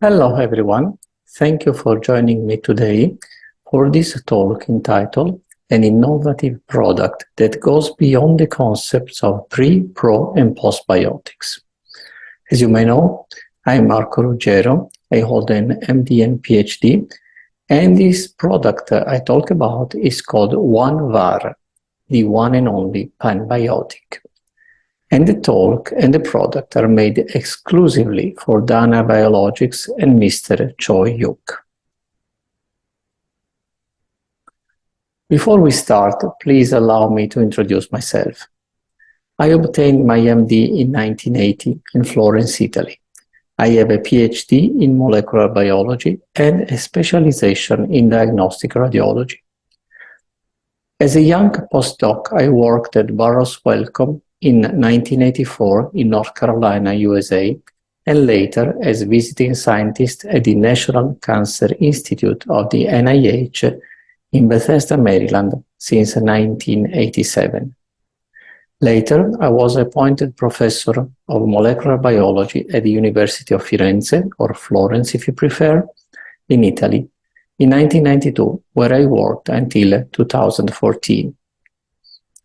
Hello everyone, thank you for joining me today for this talk entitled An Innovative Product That Goes Beyond the Concepts of Pre, Pro and Postbiotics. As you may know, I'm Marco Ruggero, I hold an MD and PhD, and this product I talk about is called One VAR, the one and only panbiotic. And the talk and the product are made exclusively for Danabaiologics and Mr. Choi Yuk. Before we start, please allow me to introduce myself. I obtained my MD in 1980 in Florence, Italy. I have a PhD in molecular biology and a specialization in diagnostic radiology. As a young postdoc, I worked at Burroughs Wellcome in 1984 in North Carolina, USA, and later as visiting scientist at the National Cancer Institute of the NIH in Bethesda, Maryland, since 1987. Later, I was appointed professor of molecular biology at the University of Firenze, or Florence if you prefer, in Italy, in 1992, where I worked until 2014.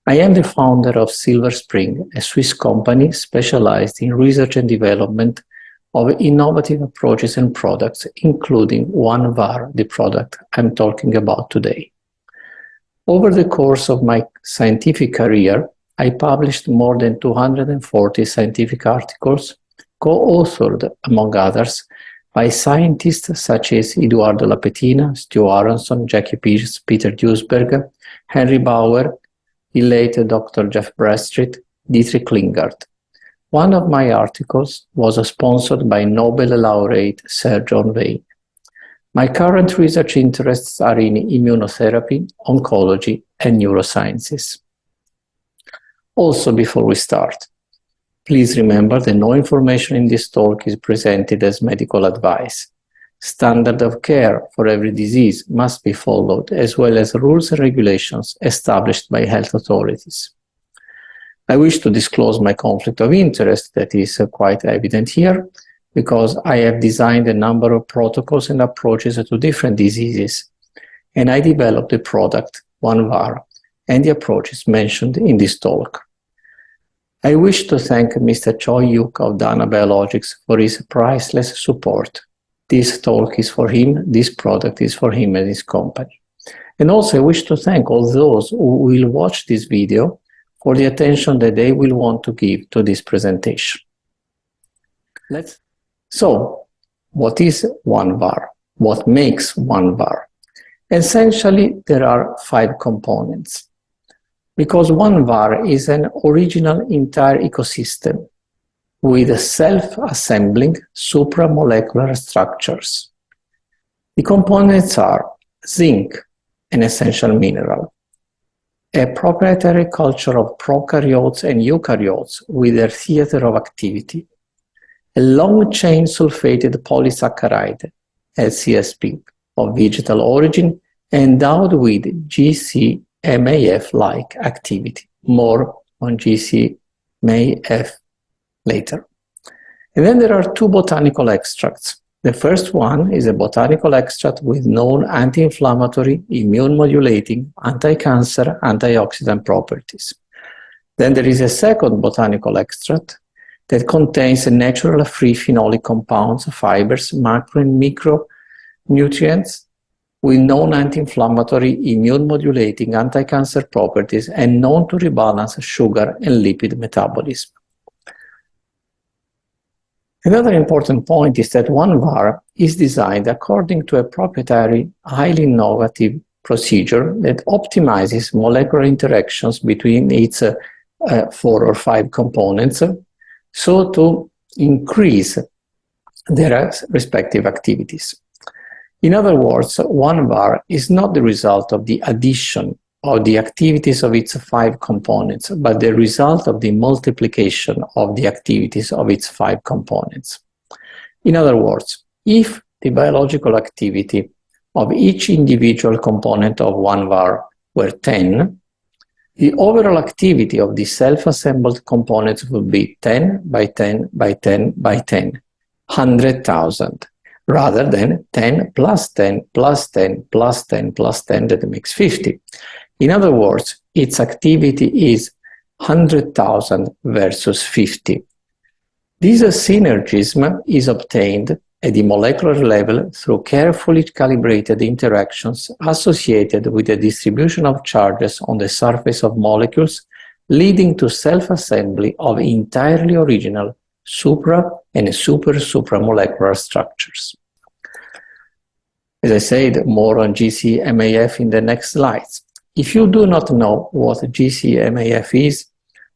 I am the founder of Silver Spring, a Swiss company specialized in research and development of innovative approaches and products, including One VAR, the product I'm talking about today. Over the course of my scientific career, I published more than 240 scientific articles, co-authored, among others, by scientists such as Eduardo Lapetina, Stu Aronson, Jackie Pearce, Peter Duesberg, Henry Bauer, the late Dr. Jeff Bradstreet, Dietrich Klinghardt. One of my articles was sponsored by Nobel laureate Sir John Vane. My current research interests are in immunotherapy, oncology, and neurosciences. Also, before we start, please remember that no information in this talk is presented as medical advice. Standard of care for every disease must be followed, as well as rules and regulations established by health authorities. I wish to disclose my conflict of interest that is quite evident here, because I have designed a number of protocols and approaches to different diseases, and I developed the product, One VAR, and the approaches mentioned in this talk. I wish to thank Mr. Choi Yuk of Danabaiologics for his priceless support. This talk is for him, this product is for him and his company. And also I wish to thank all those who will watch this video for the attention that they will want to give to this presentation. So, what is One VAR? What makes One VAR? Essentially, there are 5 components. Because One VAR is an original entire ecosystem with self-assembling supramolecular structures. The components are zinc, an essential mineral, a proprietary culture of prokaryotes and eukaryotes with their theater of activity, a long-chain sulfated polysaccharide, LCSP, of vegetal origin, endowed with GC-MAF-like activity. More on GC-MAF later. And then there are 2 botanical extracts. The first one is a botanical extract with known anti-inflammatory, immune-modulating, anti-cancer, antioxidant properties. Then there is a second botanical extract that contains natural free phenolic compounds, fibers, macro and micronutrients with known anti-inflammatory, immune-modulating, anti-cancer properties and known to rebalance sugar and lipid metabolism. Another important point is that One VAR is designed according to a proprietary, highly innovative procedure that optimizes molecular interactions between its 4 or 5 components, so to increase their respective activities. In other words, One VAR is not the result of the addition of the activities of its 5 components, but the result of the multiplication of the activities of its 5 components. In other words, if the biological activity of each individual component of One VAR were 10, the overall activity of the self-assembled components would be 10 by 10 by 10 by 10, 100,000. rather than 10 plus 10 plus 10 plus 10 plus 10 that makes 50. In other words, its activity is 100,000 versus 50. This synergism is obtained at the molecular level through carefully calibrated interactions associated with the distribution of charges on the surface of molecules, leading to self-assembly of entirely original supra- and super-supramolecular structures. As I said, more on GC-MAF in the next slides. If you do not know what GC-MAF is,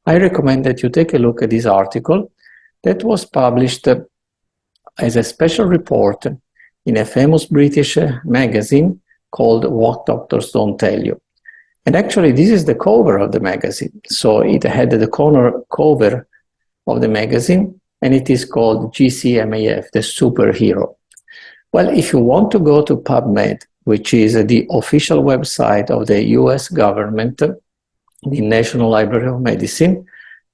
I recommend that you take a look at this article that was published as a special report in a famous British magazine called What Doctors Don't Tell You. And actually, this is the cover of the magazine. So it had the cover of the magazine, and it is called GC-MAF, the superhero. Well, if you want to go to PubMed, which is the official website of the US government, the National Library of Medicine,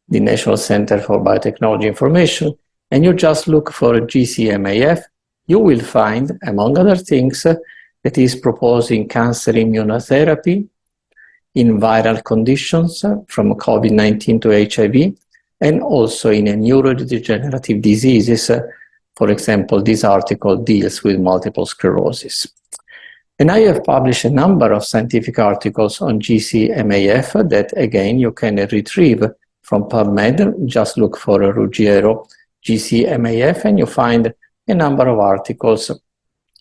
the National Center for Biotechnology Information, and you just look for GC-MAF, you will find, among other things, that is proposing cancer immunotherapy in viral conditions from COVID-19 to HIV, and also in neurodegenerative diseases. For example, this article deals with multiple sclerosis. And I have published a number of scientific articles on GC-MAF that, again, you can retrieve from PubMed. Just look for Ruggero GC-MAF, and you find a number of articles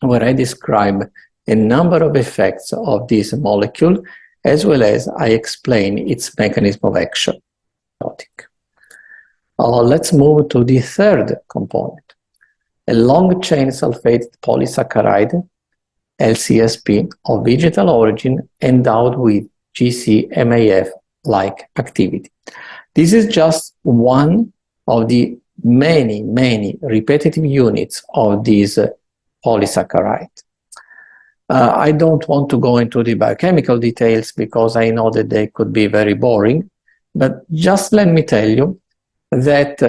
where I describe a number of effects of this molecule, as well as I explain its mechanism of action. Let's move to the third component, a long-chain sulfate polysaccharide, LCSP, of vegetal origin endowed with GC-MAF-like activity. This is just one of the many repetitive units of this polysaccharide. I don't want to go into the biochemical details because I know that they could be very boring, but just let me tell you that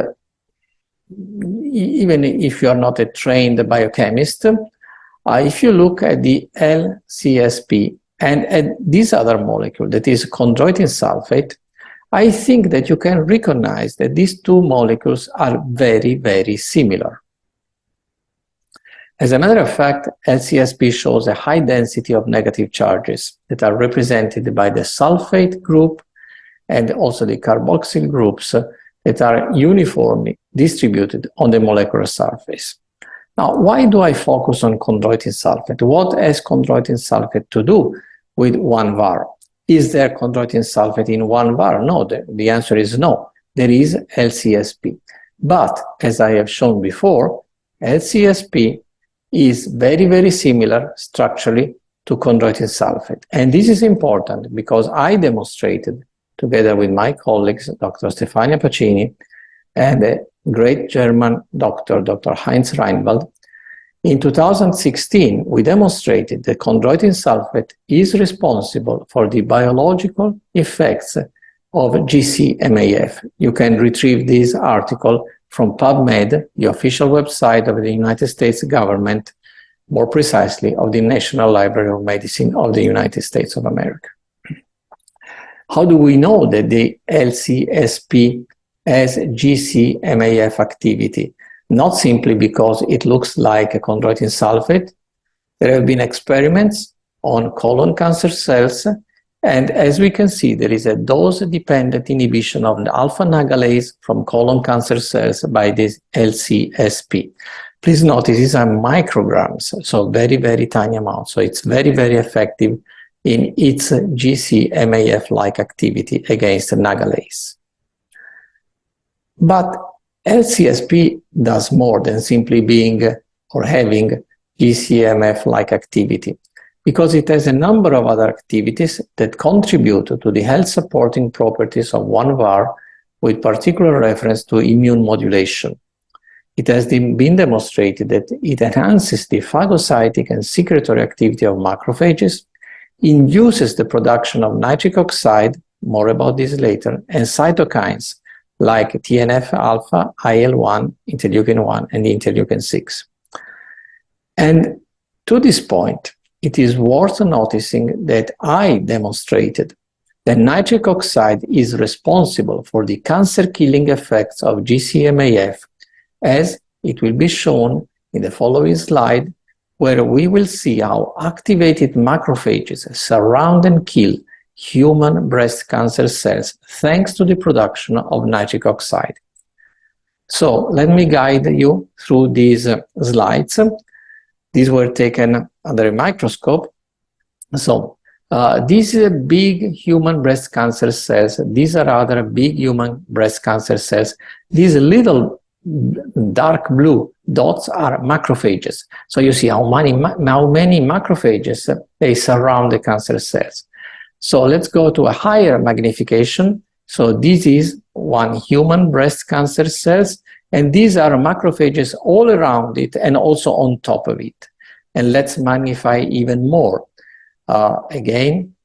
even if you are not a trained biochemist, if you look at the LCSP and at this other molecule that is chondroitin sulfate, I think that you can recognize that these two molecules are very similar. As a matter of fact, LCSP shows a high density of negative charges that are represented by the sulfate group and also the carboxyl groups that are uniformly distributed on the molecular surface. Now, why do I focus on chondroitin sulfate? What has chondroitin sulfate to do with 1-var? Is there chondroitin sulfate in 1-var? No, the answer is no. There is LCSP. But, as I have shown before, LCSP is very similar structurally to chondroitin sulfate. And this is important because I demonstrated, together with my colleagues, Dr. Stefania Pacini and a great German doctor, Dr. Heinz Reinwald, in 2016, we demonstrated that chondroitin sulfate is responsible for the biological effects of GC-MAF. You can retrieve this article from PubMed, the official website of the United States government, more precisely of the National Library of Medicine of the United States of America. How do we know that the LCSP has GC-MAF activity? Not simply because it looks like a chondroitin sulfate. There have been experiments on colon cancer cells, and as we can see, there is a dose-dependent inhibition of the alpha-nagalase from colon cancer cells by this LCSP. Please notice these are micrograms, so very tiny amounts. So it's very effective in its GC-MAF-like activity against nagalase. But LCSP does more than simply being or having GC-MAF-like activity, because it has a number of other activities that contribute to the health-supporting properties of 1-var with particular reference to immune modulation. It has been demonstrated that it enhances the phagocytic and secretory activity of macrophages, induces the production of nitric oxide, more about this later, and cytokines like TNF-alpha, IL-1, interleukin-1, and interleukin-6. And to this point, it is worth noticing that I demonstrated that nitric oxide is responsible for the cancer-killing effects of GCMAF, as it will be shown in the following slide, where we will see how activated macrophages surround and kill human breast cancer cells thanks to the production of nitric oxide. So let me guide you through these slides. These were taken under a microscope. So these are big human breast cancer cells. These are other big human breast cancer cells. These little dark blue dots are macrophages. So you see how many macrophages they surround the cancer cells. So let's go to a higher magnification. So this is one human breast cancer cells, and these are macrophages all around it and also on top of it. And let's magnify even more. Again,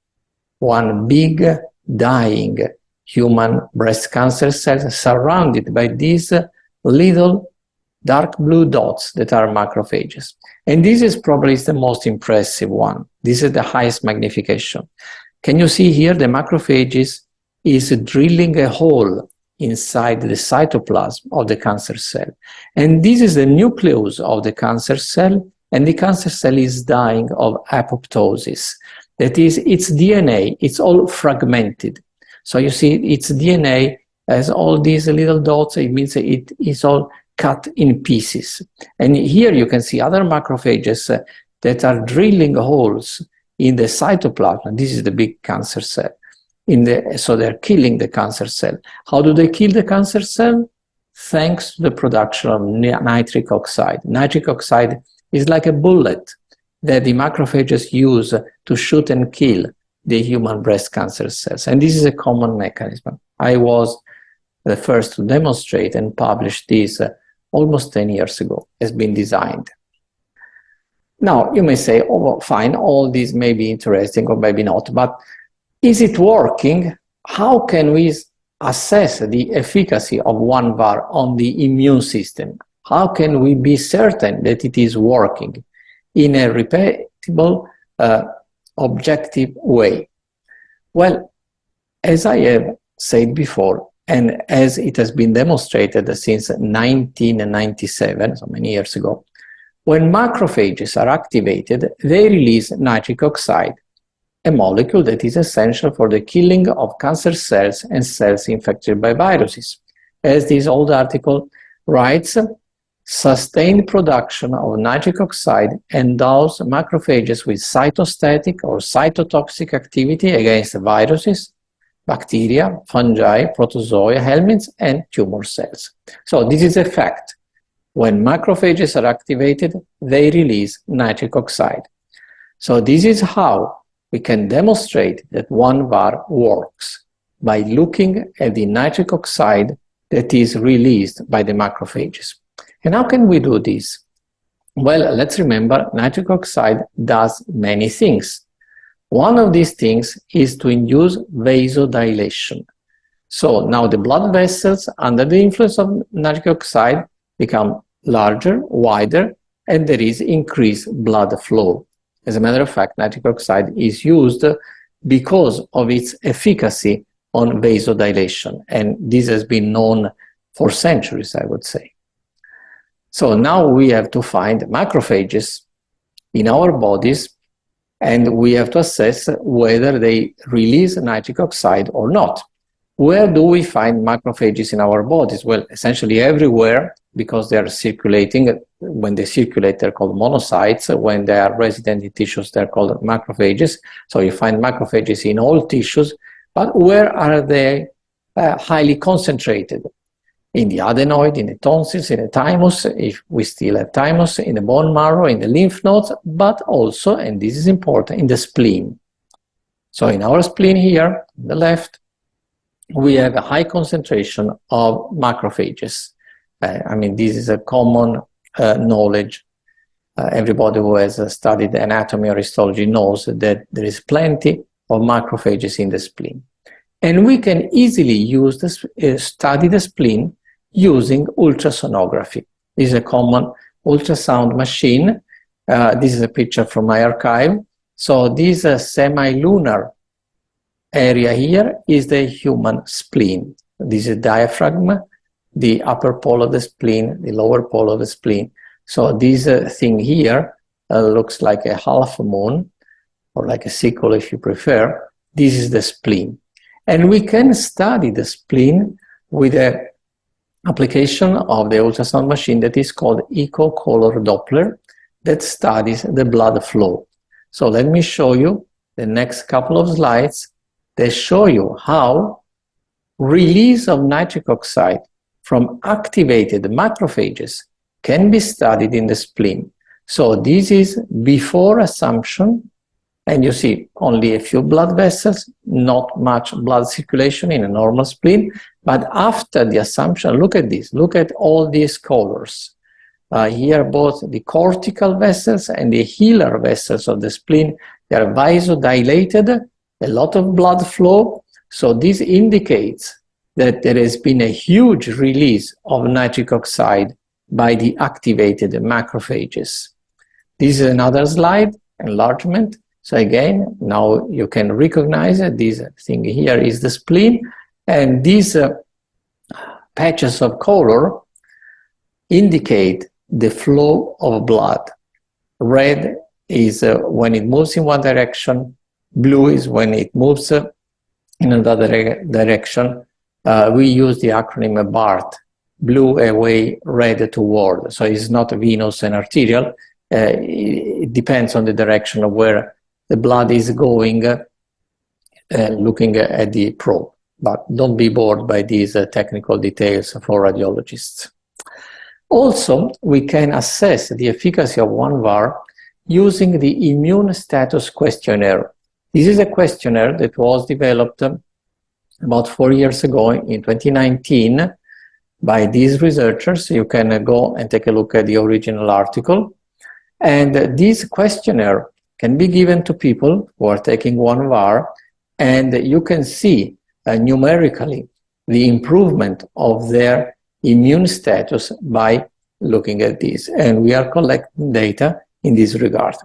one big dying human breast cancer cells surrounded by these little dark blue dots that are macrophages. And this is probably the most impressive one. This is the highest magnification. Can you see here the macrophages is drilling a hole inside the cytoplasm of the cancer cell. And this is the nucleus of the cancer cell, and the cancer cell is dying of apoptosis. That is, its DNA, it's all fragmented. So you see its DNA has all these little dots. It means it is all cut in pieces. And here you can see other macrophages that are drilling holes in the cytoplasm. This is the big cancer cell. So they're killing the cancer cell. How do they kill the cancer cell? Thanks to the production of nitric oxide. Nitric oxide is like a bullet that the macrophages use to shoot and kill the human breast cancer cells. And this is a common mechanism. I was the first to demonstrate and publish this almost 10 years ago. It's been designed. Now, you may say, oh, well, fine, all these may be interesting or maybe not, but is it working? How can we assess the efficacy of one VAR on the immune system? How can we be certain that it is working in a repeatable, objective way? Well, as I have said before, and as it has been demonstrated since 1997, so many years ago, when macrophages are activated, they release nitric oxide, a molecule that is essential for the killing of cancer cells and cells infected by viruses. As this old article writes, sustained production of nitric oxide endows macrophages with cytostatic or cytotoxic activity against viruses, bacteria, fungi, protozoa, helminths, and tumor cells. So this is a fact. When macrophages are activated, they release nitric oxide. So this is how we can demonstrate that one VAR works, by looking at the nitric oxide that is released by the macrophages. And how can we do this? Well, let's remember nitric oxide does many things. One of these things is to induce vasodilation. So now the blood vessels under the influence of nitric oxide become larger, wider, and there is increased blood flow. As a matter of fact, nitric oxide is used because of its efficacy on vasodilation, and this has been known for centuries, I would say. So now we have to find macrophages in our bodies, and we have to assess whether they release nitric oxide or not. Where do we find macrophages in our bodies? Well, essentially everywhere, because they are circulating. When they circulate, they're called monocytes. When they are resident in tissues, they're called macrophages. So you find macrophages in all tissues, but where are they highly concentrated? In the adenoid, in the tonsils, in the thymus, if we still have thymus, in the bone marrow, in the lymph nodes, but also, and this is important, in the spleen. So in our spleen here, on the left, we have a high concentration of macrophages. I mean, this is a common knowledge. Everybody who has studied anatomy or histology knows that there is plenty of macrophages in the spleen. And we can easily use this, study the spleen using ultrasonography. This is a common ultrasound machine This is a picture from my archive. So this semi-lunar area here is the human spleen. This is diaphragm, the upper pole of the spleen, the lower pole of the spleen. So this thing here looks like a half moon, or like a sickle if you prefer. This is the spleen. And we can study the spleen with an application of the ultrasound machine that is called echo-color Doppler that studies the blood flow. So let me show you the next couple of slides. They show you how release of nitric oxide from activated macrophages can be studied in the spleen. So this is before assumption, and you see only a few blood vessels, not much blood circulation in a normal spleen. But after the assumption, look at this, look at all these colors. Here, both the cortical vessels and the hilar vessels of the spleen, they are vasodilated, a lot of blood flow. So this indicates that there has been a huge release of nitric oxide by the activated macrophages. This is another slide, enlargement. So again, now you can recognize that this thing here is the spleen, and these patches of color indicate the flow of blood. Red is when it moves in one direction, blue is when it moves in another direction. We use the acronym BART, blue away, red toward. So it's not venous and arterial. It depends on the direction of where the blood is going, looking at the probe. But don't be bored by these technical details for radiologists. Also, we can assess the efficacy of one VAR using the immune status questionnaire. This is a questionnaire that was developed about 4 years ago in 2019 by these researchers. You can go and take a look at the original article. And this questionnaire can be given to people who are taking one VAR, and you can see numerically the improvement of their immune status by looking at this. And we are collecting data in this regard.